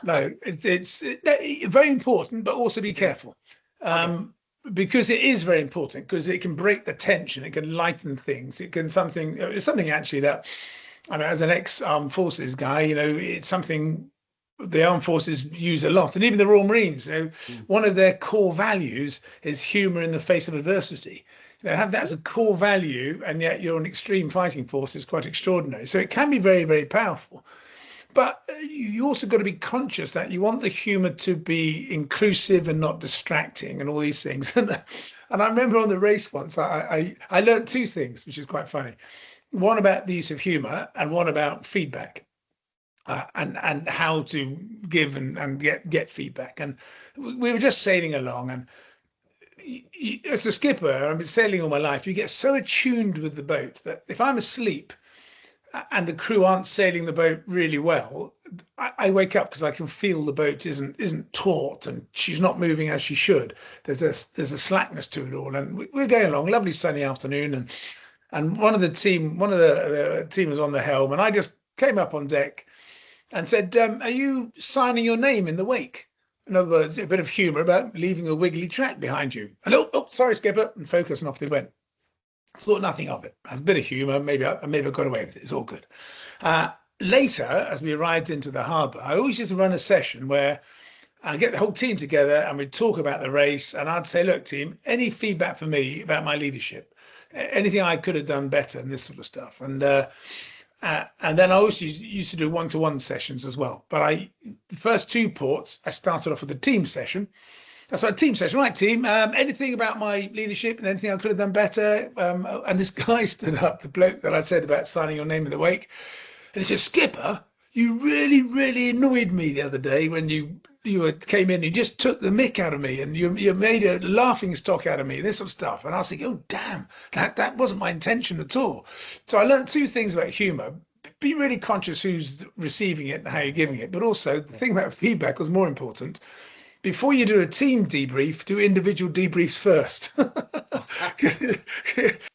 no, very important, but also be Yeah. careful. Okay. Because it is very important, because it can break the tension, it can lighten things, it can something, it's something actually that, I mean, as an ex-armed forces guy, it's something the armed forces use a lot, and even the Royal Marines, Mm. one of their core values is humor in the face of adversity. Have that as a core value, and yet you're an extreme fighting force is quite extraordinary. So it can be very, very powerful. But you also got to be conscious that you want the humor to be inclusive and not distracting and all these things. And I remember on the race once, I learned two things, which is quite funny. One about the use of humor and one about feedback, and how to give and get feedback. And we were just sailing along, and as a skipper, I've been sailing all my life, you get so attuned with the boat that if I'm asleep and the crew aren't sailing the boat really well, I wake up because I can feel the boat isn't taut and she's not moving as she should. There's a slackness to it all, and we're going along, lovely sunny afternoon, and one of the team was on the helm, and I just came up on deck and said, "Are you signing your name in the wake?" In other words, a bit of humour about leaving a wiggly track behind you. And oh, sorry, skipper, and focus, and off they went. Thought nothing of it. Has a bit of humour. Maybe I got away with it. It's all good. Uh, Later, as we arrived into the harbour, I always used to run a session where I get the whole team together and we'd talk about the race. And I'd say, look, team, any feedback for me about my leadership, anything I could have done better, and this sort of stuff. And then I also used to do one-to-one sessions as well. But the first two ports, I started off with a team session. That's right, team session. Right, team. Anything about my leadership and anything I could have done better? And this guy stood up, the bloke that I said about signing your name in the wake, and he said, "Skipper, you really, really annoyed me the other day when came in. You just took the mick out of me, and you made a laughing stock out of me. This sort of stuff." And I was thinking, "Oh, damn, that wasn't my intention at all." So I learned two things about humour. Be really conscious who's receiving it and how you're giving it, but also the Yeah. thing about feedback was more important. Before you do a team debrief, do individual debriefs first.